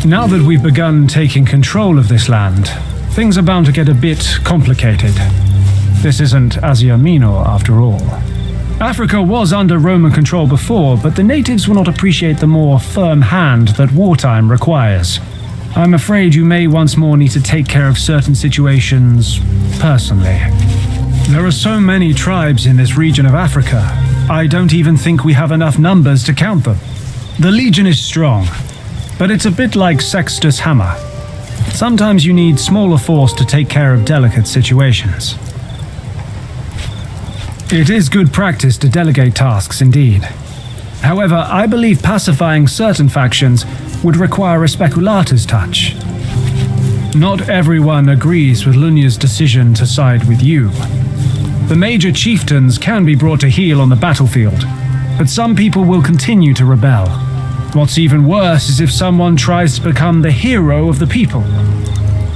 Now that we've begun taking control of this land, things are bound to get a bit complicated. This isn't Asia Minor, after all. Africa was under Roman control before, but the natives will not appreciate the more firm hand that wartime requires. I'm afraid you may once more need to take care of certain situations personally. There are so many tribes in this region of Africa, I don't even think we have enough numbers to count them. The Legion is strong, but it's a bit like Sextus' hammer. Sometimes you need smaller force to take care of delicate situations. It is good practice to delegate tasks indeed. However, I believe pacifying certain factions would require a speculator's touch. Not everyone agrees with Lunya's decision to side with you. The major chieftains can be brought to heel on the battlefield, but some people will continue to rebel. What's even worse is if someone tries to become the hero of the people.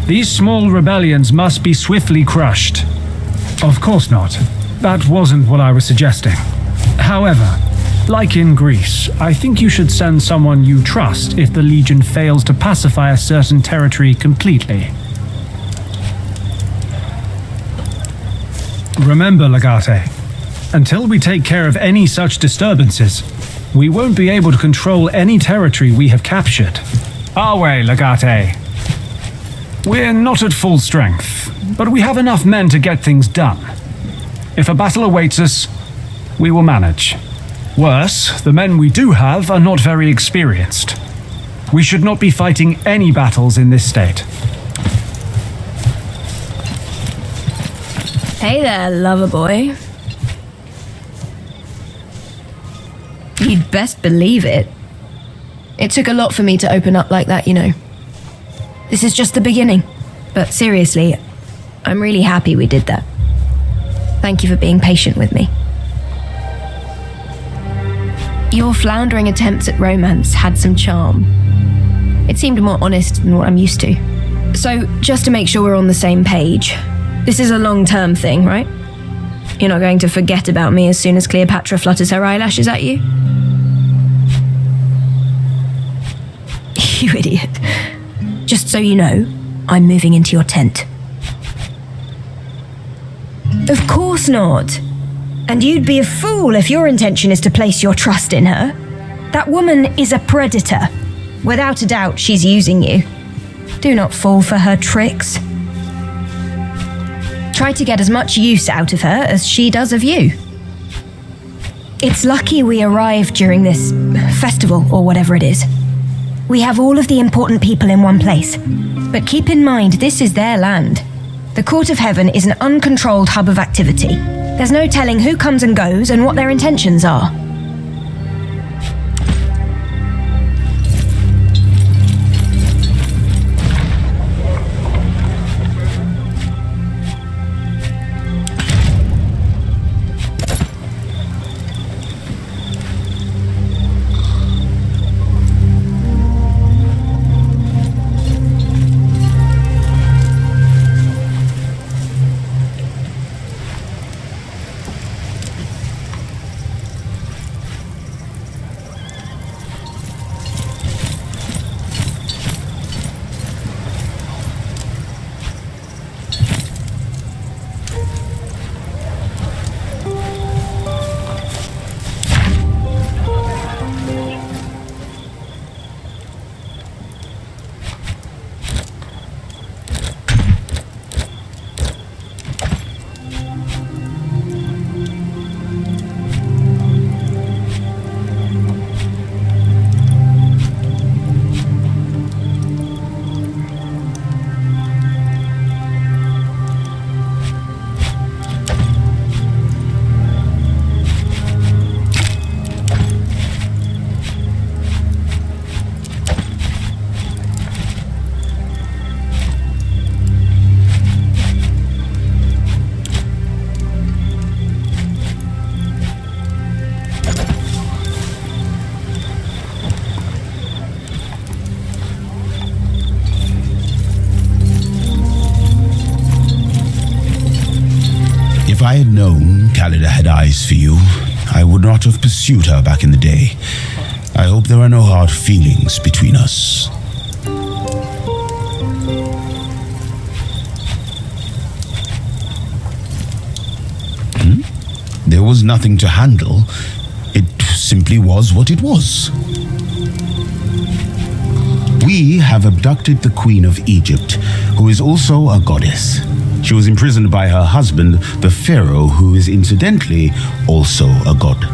These small rebellions must be swiftly crushed. Of course not. That wasn't what I was suggesting. However, like in Greece, I think you should send someone you trust if the Legion fails to pacify a certain territory completely. Remember, Legate, until we take care of any such disturbances, we won't be able to control any territory we have captured. Are we, Legate? We're not at full strength, but we have enough men to get things done. If a battle awaits us, we will manage. Worse, the men we do have are not very experienced. We should not be fighting any battles in this state. Hey there, lover boy. You'd best believe it. It took a lot for me to open up like that, you know. This is just the beginning. But seriously, I'm really happy we did that. Thank you for being patient with me. Your floundering attempts at romance had some charm. It seemed more honest than what I'm used to. So, just to make sure we're on the same page, this is a long-term thing, right? You're not going to forget about me as soon as Cleopatra flutters her eyelashes at you? You idiot. Just so you know, I'm moving into your tent. Of course not. And you'd be a fool if your intention is to place your trust in her. That woman is a predator. Without a doubt, she's using you. Do not fall for her tricks. Try to get as much use out of her as she does of you. It's lucky we arrived during this festival or whatever it is. We have all of the important people in one place. But keep in mind, this is their land. The Court of Heaven is an uncontrolled hub of activity. There's no telling who comes and goes and what their intentions are. If I had known Callida had eyes for you, I would not have pursued her back in the day. I hope there are no hard feelings between us. There was nothing to handle. It simply was what it was. We have abducted the Queen of Egypt, who is also a goddess. She was imprisoned by her husband, the Pharaoh, who is incidentally also a god.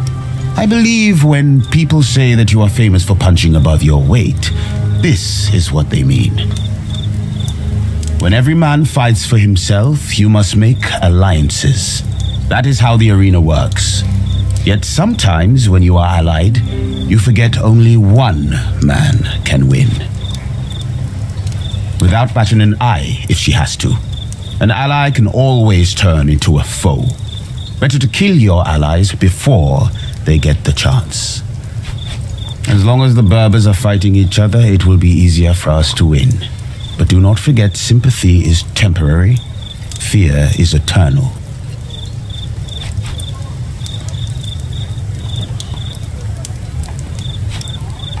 I believe when people say that you are famous for punching above your weight, this is what they mean. When every man fights for himself, you must make alliances. That is how the arena works. Yet sometimes when you are allied, you forget only one man can win. Without batting an eye if she has to. An ally can always turn into a foe. Better to kill your allies before they get the chance. As long as the Berbers are fighting each other, it will be easier for us to win. But do not forget, sympathy is temporary, fear is eternal.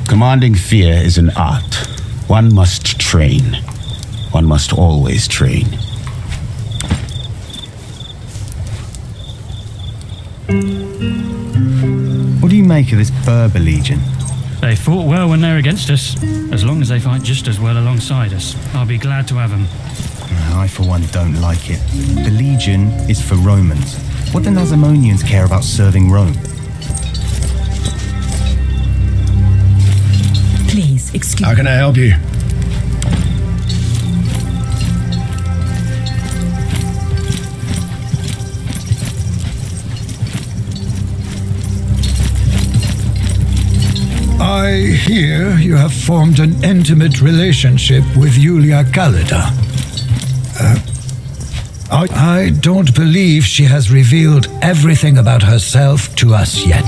Commanding fear is an art. One must train. One must always train. What do you make of this Berber Legion? They fought well when they're against us. As long as they fight just as well alongside us, I'll be glad to have them. I, for one, don't like it. The Legion is for Romans. What do Nazamonians care about serving Rome? Please, excuse How can I help you? I hear you have formed an intimate relationship with Julia Callida. I don't believe she has revealed everything about herself to us yet.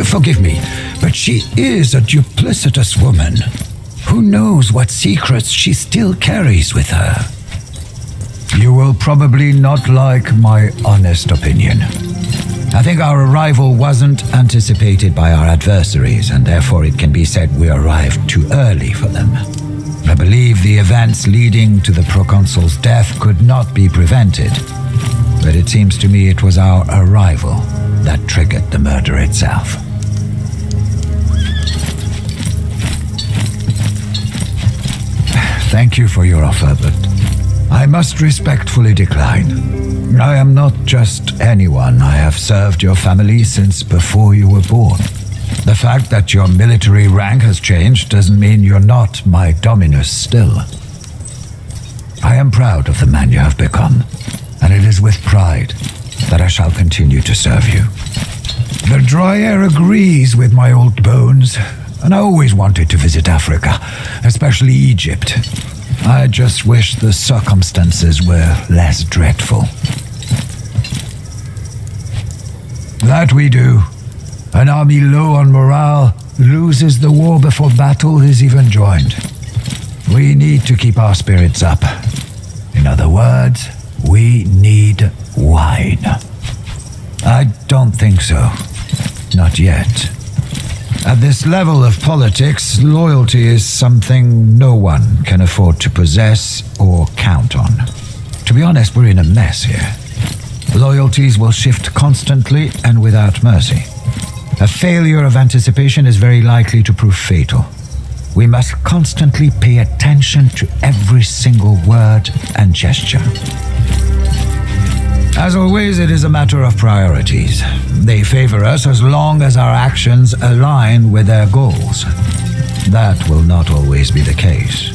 Forgive me, but she is a duplicitous woman. Who knows what secrets she still carries with her? You will probably not like my honest opinion. I think our arrival wasn't anticipated by our adversaries, and therefore it can be said we arrived too early for them. I believe the events leading to the proconsul's death could not be prevented, but it seems to me it was our arrival that triggered the murder itself. Thank you for your offer, but I must respectfully decline. I am not just anyone. I have served your family since before you were born. The fact that your military rank has changed doesn't mean you're not my dominus still. I am proud of the man you have become, and it is with pride that I shall continue to serve you. The dry air agrees with my old bones, and I always wanted to visit Africa, especially Egypt. I just wish the circumstances were less dreadful. That we do. An army low on morale loses the war before battle is even joined. We need to keep our spirits up. In other words, we need wine. I don't think so. Not yet. At this level of politics, loyalty is something no one can afford to possess or count on. To be honest, we're in a mess here. Loyalties will shift constantly and without mercy. A failure of anticipation is very likely to prove fatal. We must constantly pay attention to every single word and gesture. As always, it is a matter of priorities. They favor us as long as our actions align with their goals. That will not always be the case.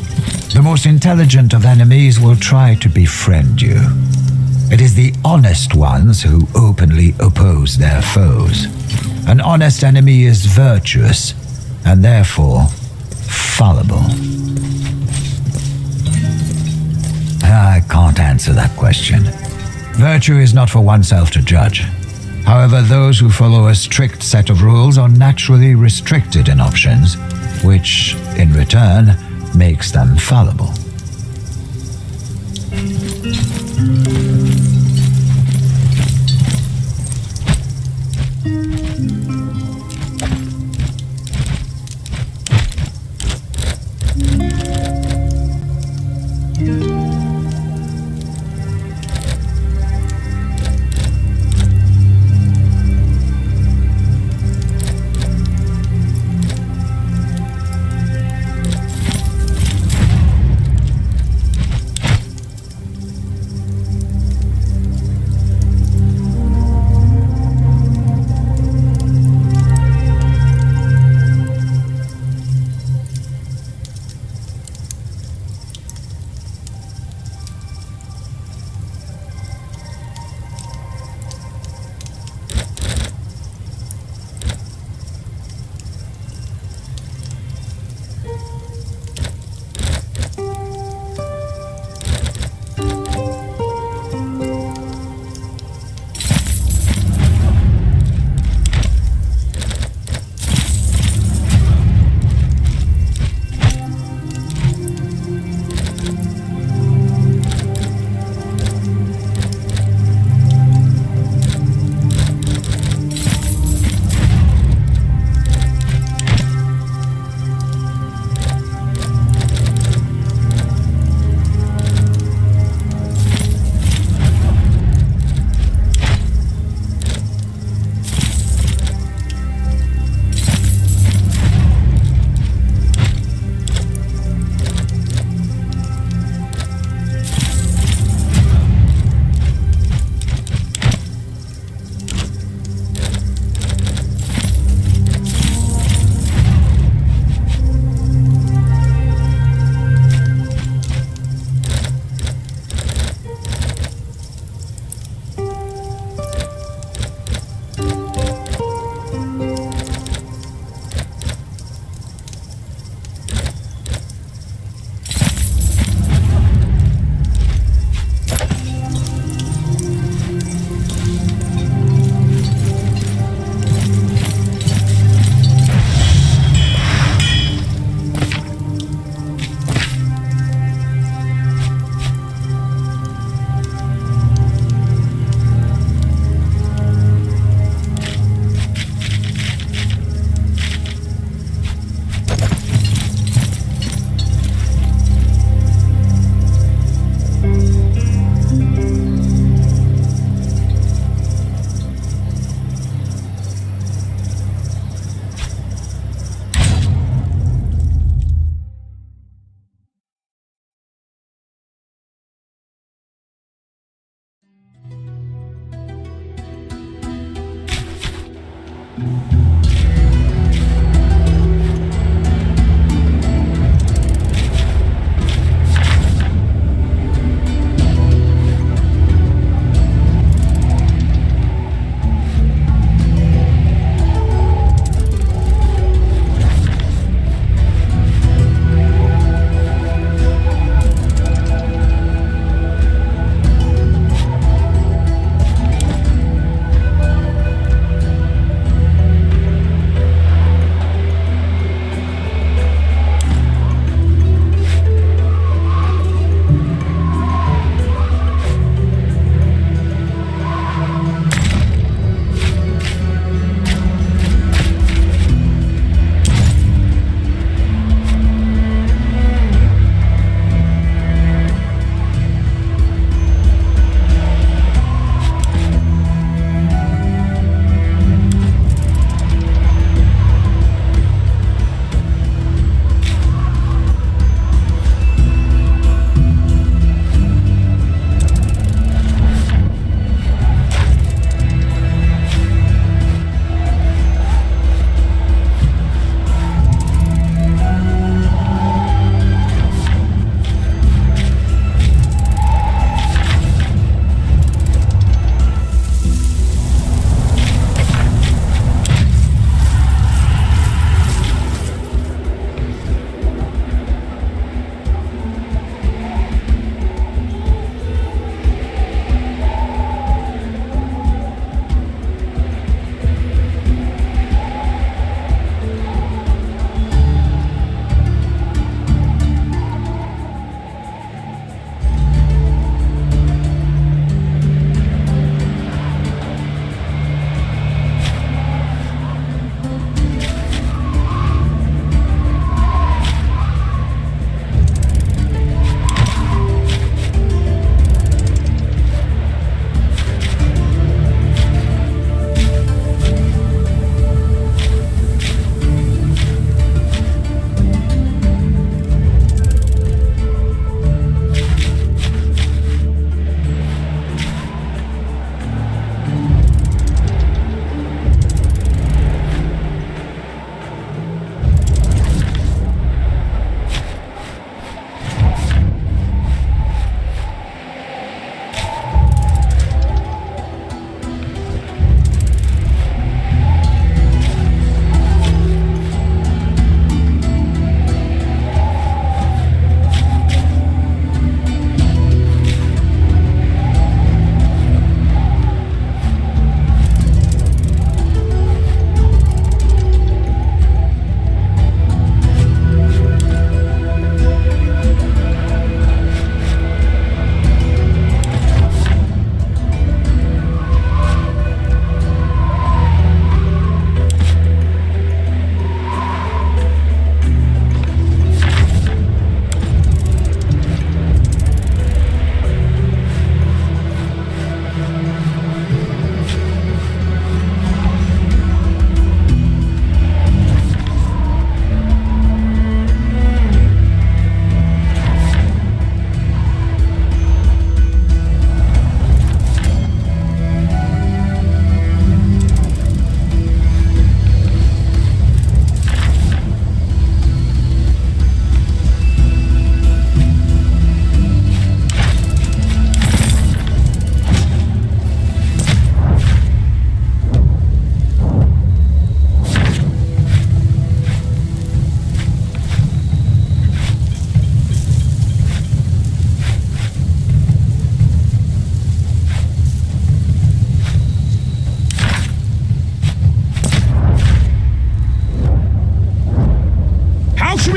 The most intelligent of enemies will try to befriend you. It is the honest ones who openly oppose their foes. An honest enemy is virtuous, and therefore fallible. I can't answer that question. Virtue is not for oneself to judge. However, those who follow a strict set of rules are naturally restricted in options, which, in return, makes them fallible.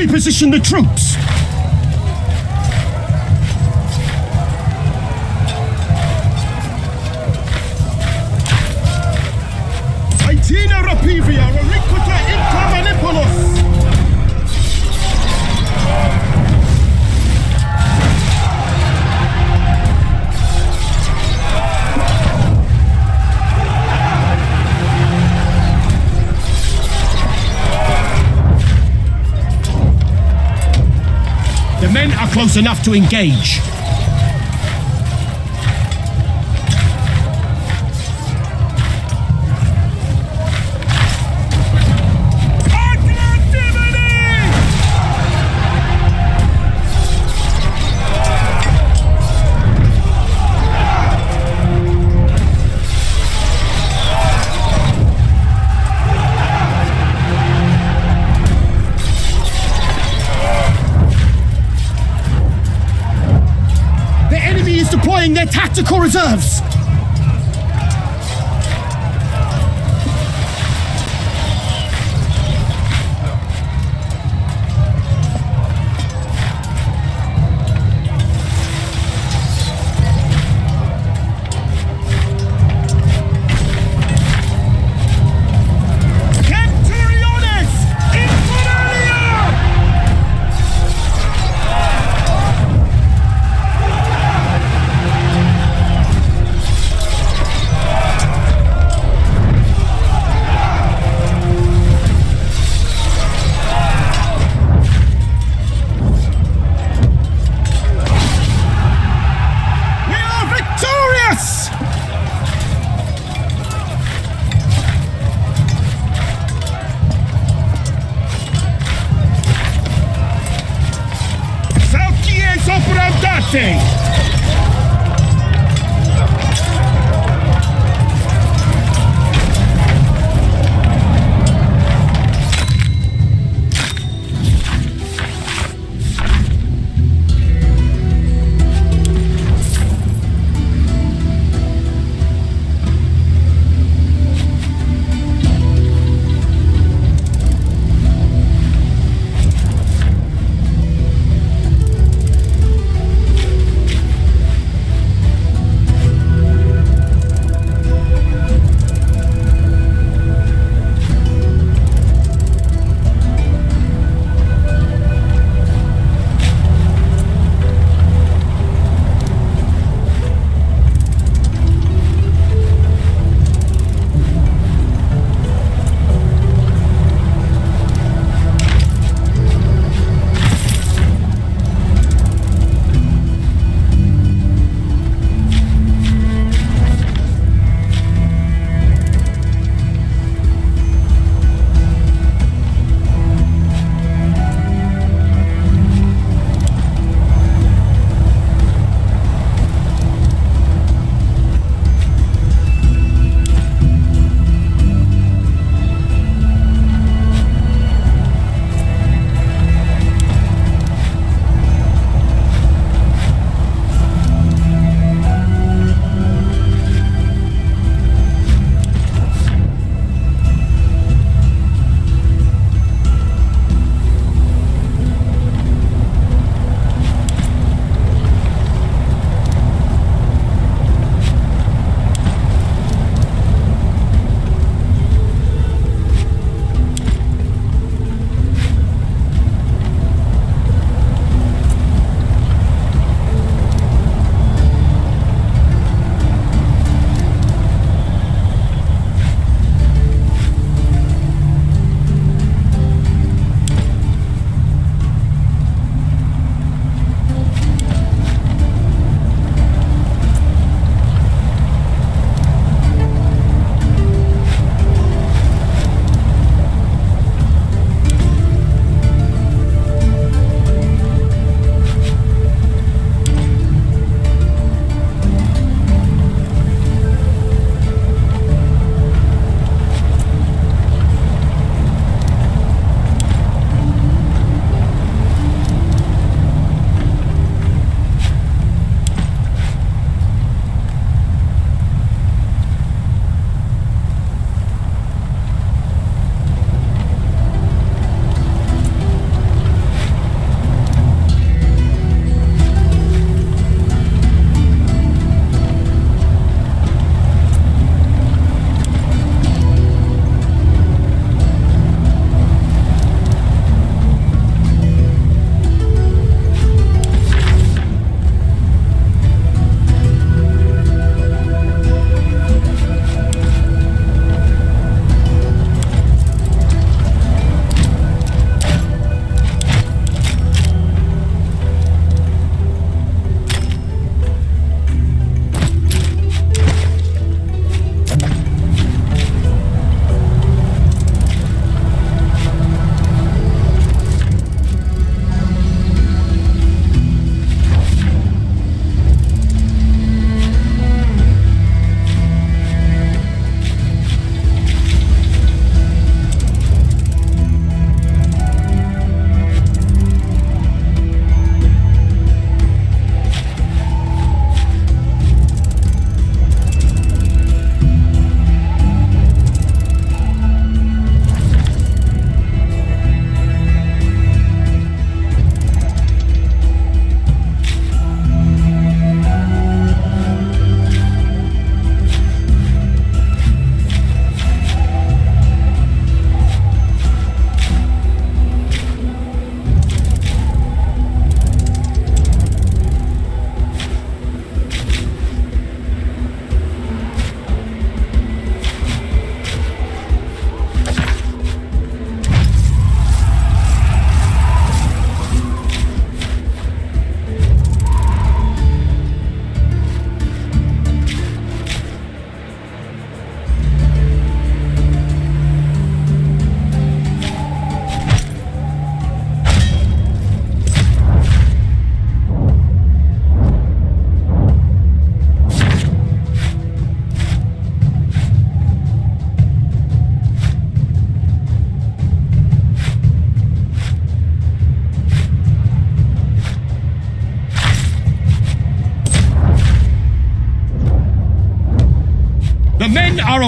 reposition the troops! Aitina rapivia, reliquita inter manipulos! The men are close enough to engage. tactical reserves! Centuriones! Infernalia!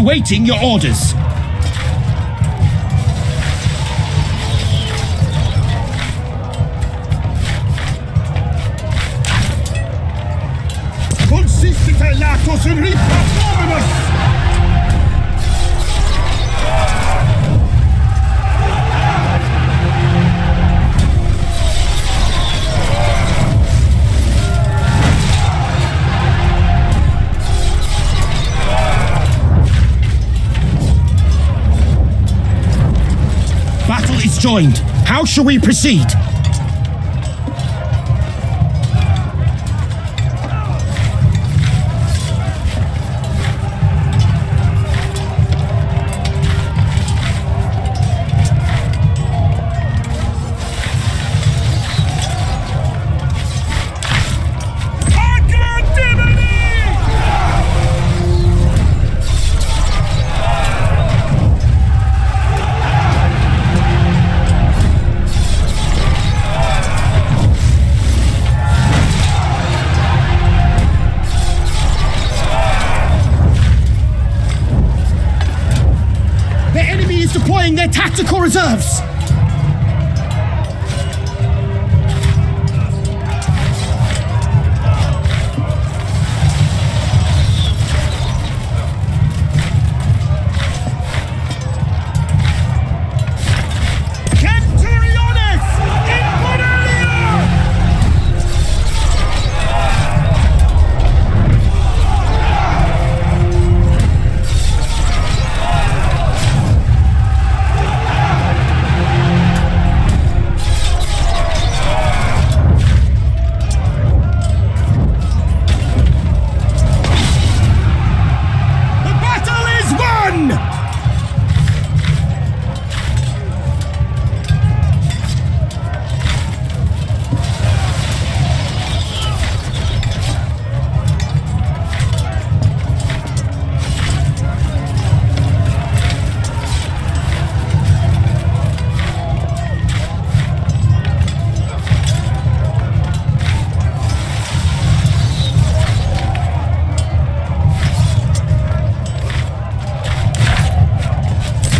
awaiting your orders. Consistite latos in ripa dominus! Battle is joined. How shall we proceed? Deploying their tactical reserves! Centuriones! Infernalia!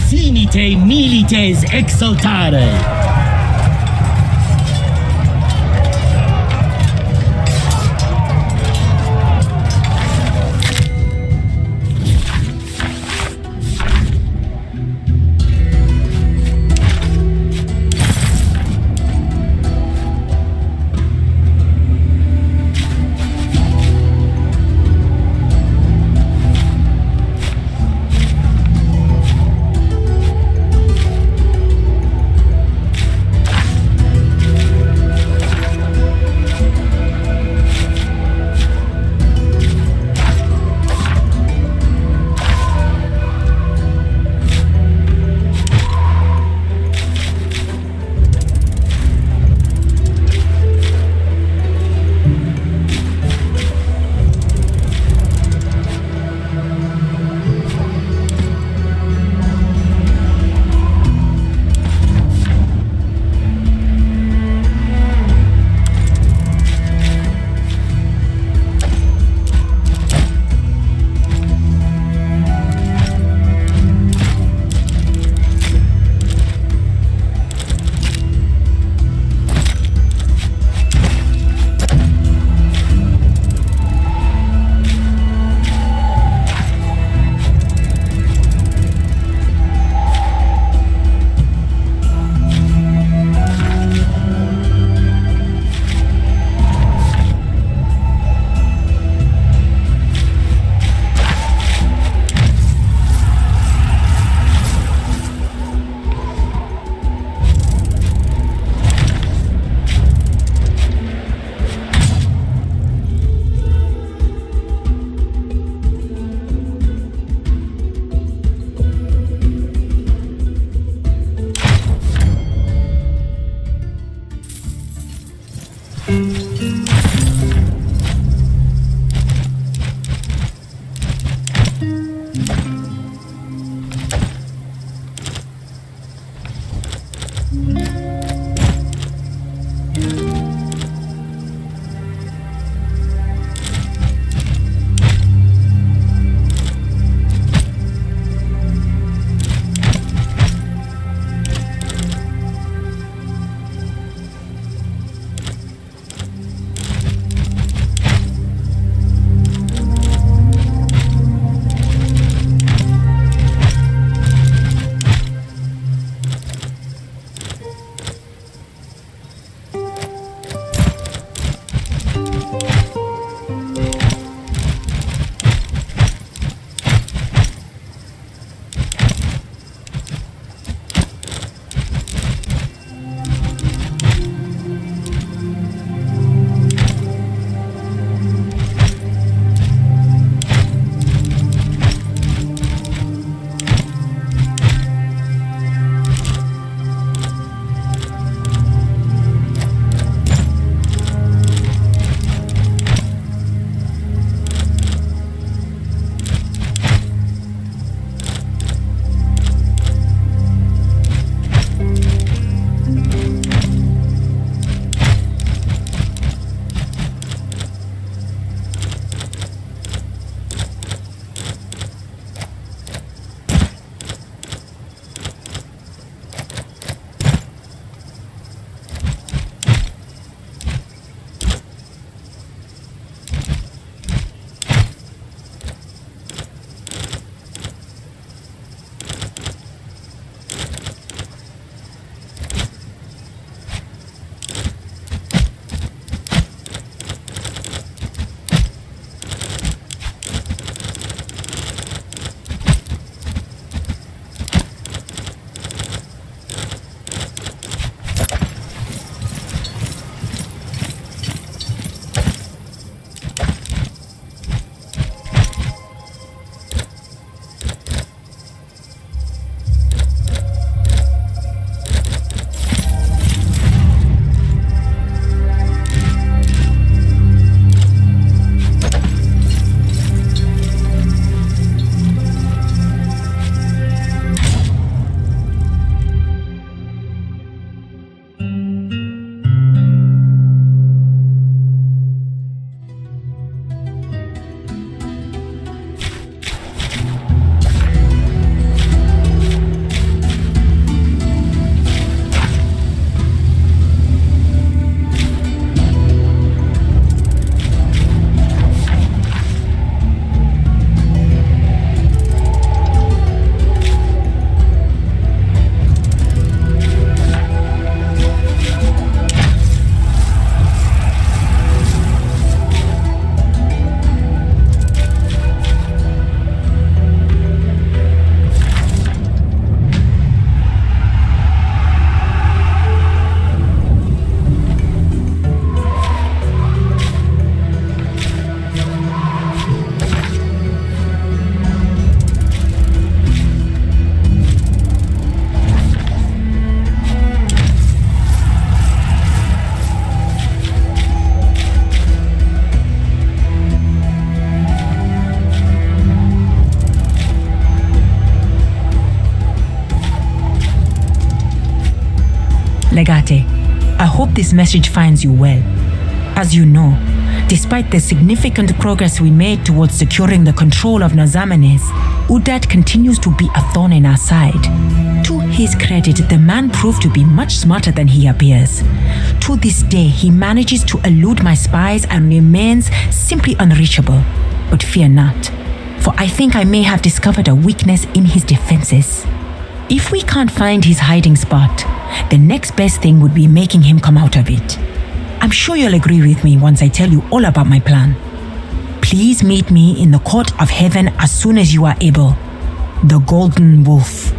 Sinite milites exultare! Legate, I hope this message finds you well. As you know, despite the significant progress we made towards securing the control of Nazamenes, Udat continues to be a thorn in our side. To his credit, the man proved to be much smarter than he appears. To this day, he manages to elude my spies and remains simply unreachable. But fear not, for I think I may have discovered a weakness in his defenses. If we can't find his hiding spot, the next best thing would be making him come out of it. I'm sure you'll agree with me once I tell you all about my plan. Please meet me in the court of heaven as soon as you are able. The Golden Wolf.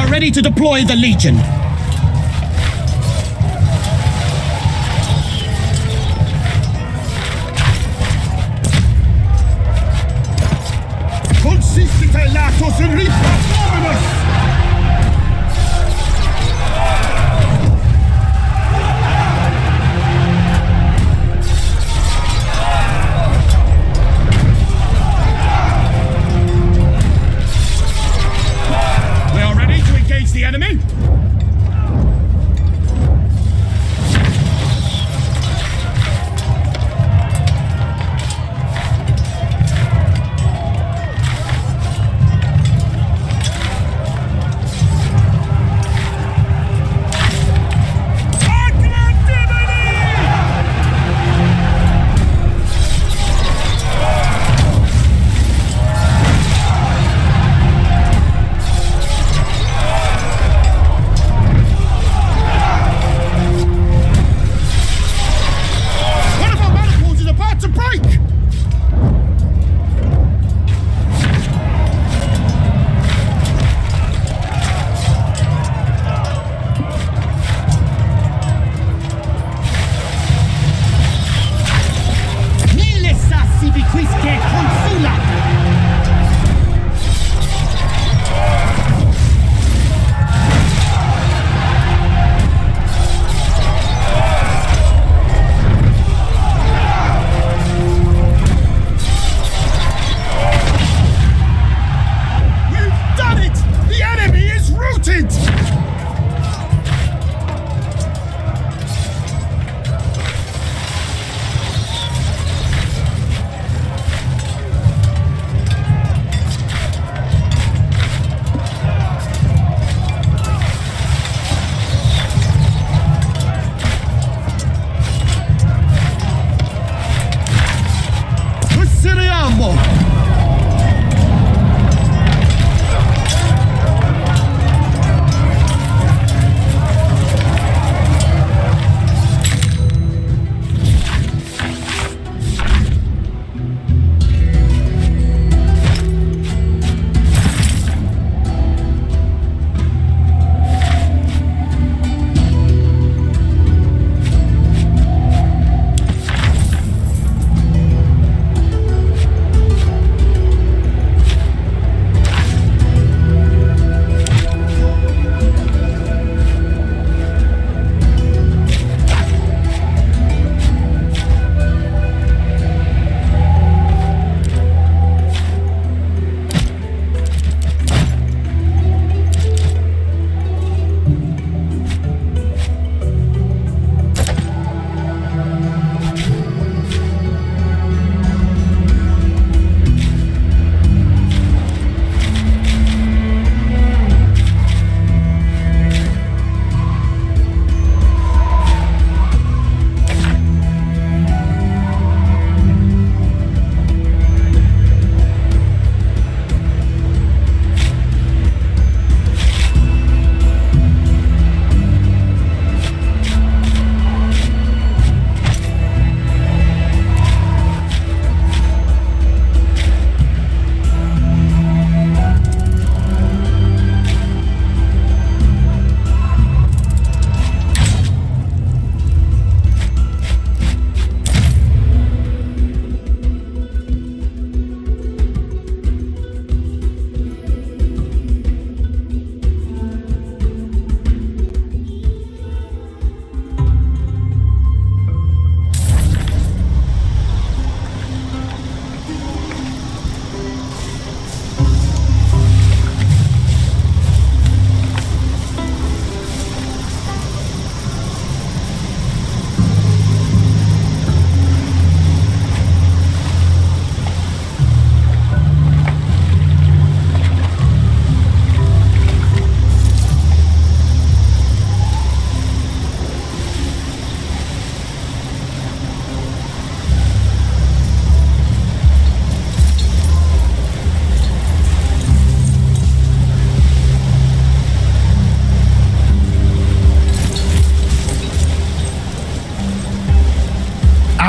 Ready to deploy the Legion. Consistite latos in ripa formas! The enemy?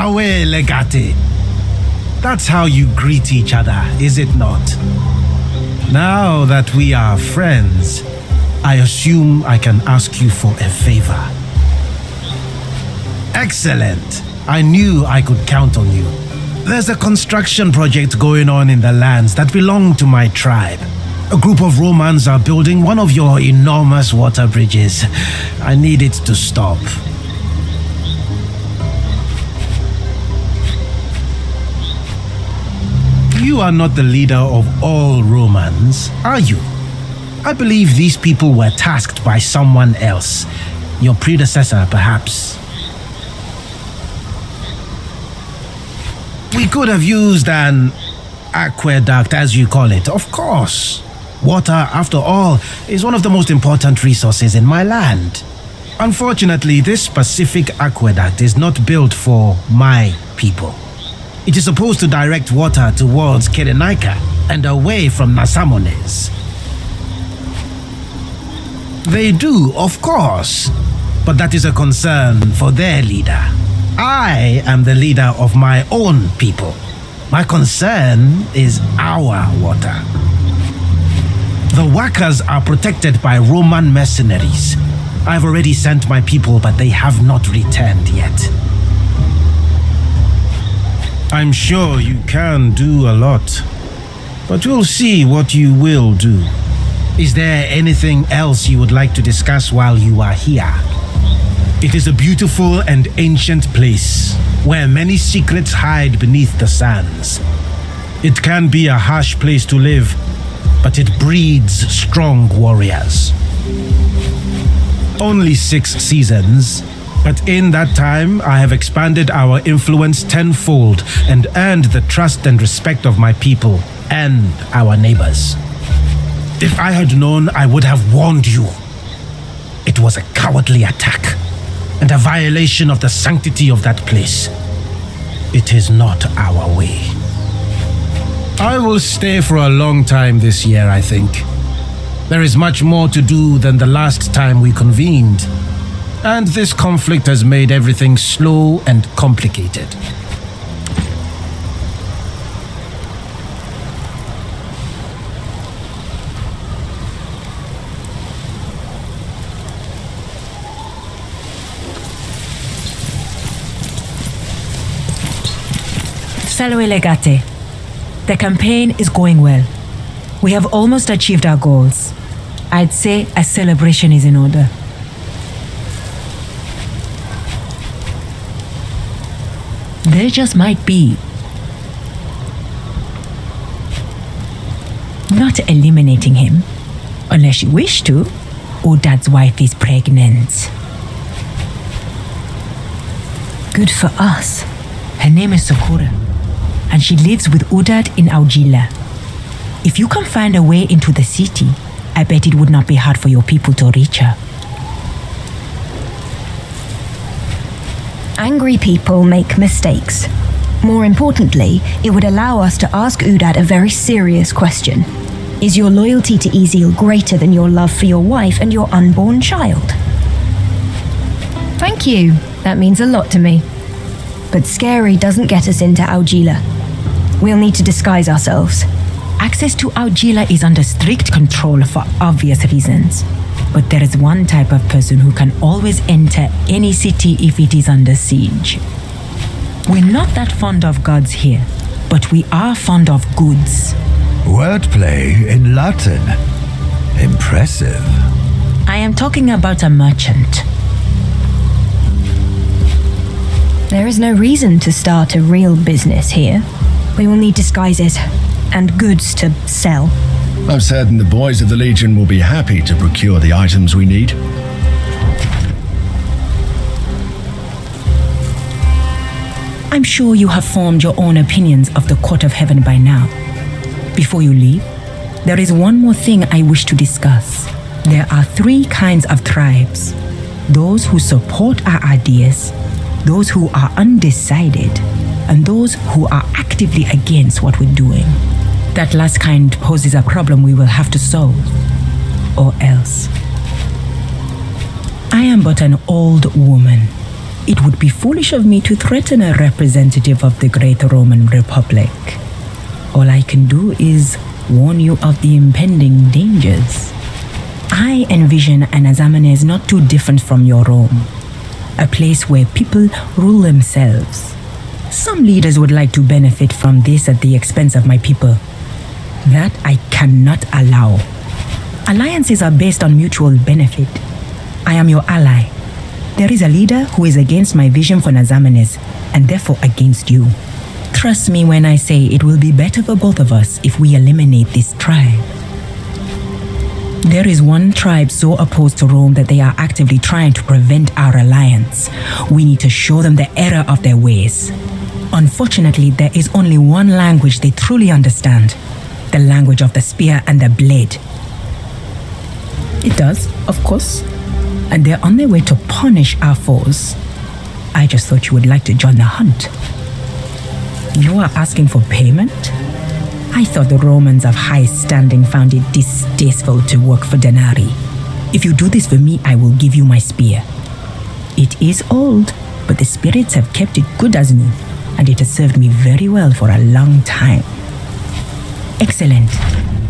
Salve, legate. That's how you greet each other, is it not? Now that we are friends, I assume I can ask you for a favor. Excellent. I knew I could count on you. There's a construction project going on in the lands that belong to my tribe. A group of Romans are building one of your enormous water bridges. I need it to stop. You are not the leader of all Romans, are you? I believe these people were tasked by someone else. Your predecessor, perhaps. We could have used an aqueduct, as you call it, of course. Water, after all, is one of the most important resources in my land. Unfortunately, this specific aqueduct is not built for my people. It is supposed to direct water towards Kyrenaika and away from Nasamones. They do, of course, but that is a concern for their leader. I am the leader of my own people. My concern is our water. The workers are protected by Roman mercenaries. I've already sent my people, but they have not returned yet. I'm sure you can do a lot, but we'll see what you will do. Is there anything else you would like to discuss while you are here? It is a beautiful and ancient place where many secrets hide beneath the sands. It can be a harsh place to live, but it breeds strong warriors. Only 6 seasons, but in that time I have expanded our influence tenfold and earned the trust and respect of my people and our neighbors. If I had known, I would have warned you. It was a cowardly attack and a violation of the sanctity of that place. It is not our way. I will stay for a long time this year, I think. There is much more to do than the last time we convened, and this conflict has made everything slow and complicated. Salve Legate. The campaign is going well. We have almost achieved our goals. I'd say a celebration is in order. There just might be. Not eliminating him, unless you wish to. Udad's wife is pregnant. Good for us. Her name is Sakura, and she lives with Udad in Augila. If you can find a way into the city, I bet it would not be hard for your people to reach her. Angry people make mistakes. More importantly, it would allow us to ask Udad a very serious question. Is your loyalty to Ezil greater than your love for your wife and your unborn child? Thank you. That means a lot to me. But scary doesn't get us into Augila. We'll need to disguise ourselves. Access to Augila is under strict control for obvious reasons. But there is one type of person who can always enter any city if it is under siege. We're not that fond of gods here, but we are fond of goods. Wordplay in Latin. Impressive. I am talking about a merchant. There is no reason to start a real business here. We will need disguises and goods to sell. I'm certain the boys of the Legion will be happy to procure the items we need. I'm sure you have formed your own opinions of the Court of Heaven by now. Before you leave, there is one more thing I wish to discuss. There are 3 kinds of tribes. Those who support our ideas, those who are undecided, and those who are actively against what we're doing. That last kind poses a problem we will have to solve, or else. I am but an old woman, It would be foolish of me to threaten a representative of the great Roman Republic. All I can do is warn you of the impending dangers. I envision an Azamenes not too different from your Rome, a place where people rule themselves. Some leaders would like to benefit from this at the expense of my people. That I cannot allow. Alliances are based on mutual benefit. I am your ally. There is a leader who is against my vision for Nazamenes, and therefore against you. Trust me when I say it will be better for both of us if we eliminate this tribe. There is one tribe so opposed to Rome that they are actively trying to prevent our alliance. We need to show them the error of their ways. Unfortunately, there is only one language they truly understand. The language of the spear and the blade. It does, of course. And they're on their way to punish our foes. I just thought you would like to join the hunt. You are asking for payment? I thought the Romans of high standing found it distasteful to work for denarii. If you do this for me, I will give you my spear. It is old, but the spirits have kept it good as new, and it has served me very well for a long time. Excellent.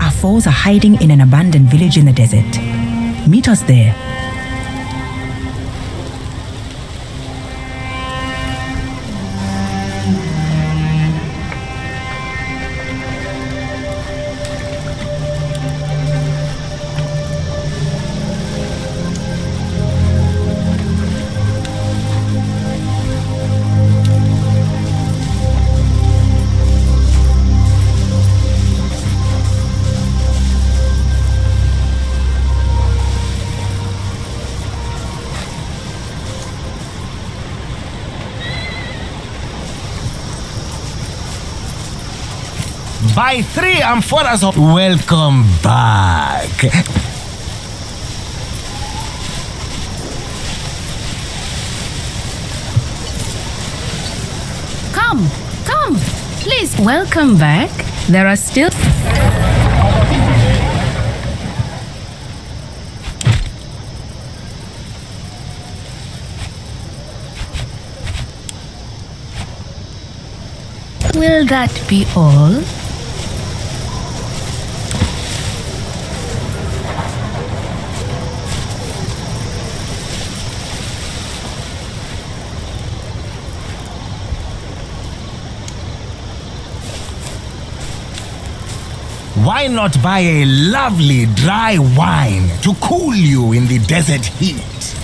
Our foes are hiding in an abandoned village in the desert. Meet us there. By 3 amphoras of... Welcome back. Come. Please, welcome back. There are still... Will that be all? Why not buy a lovely dry wine to cool you in the desert heat?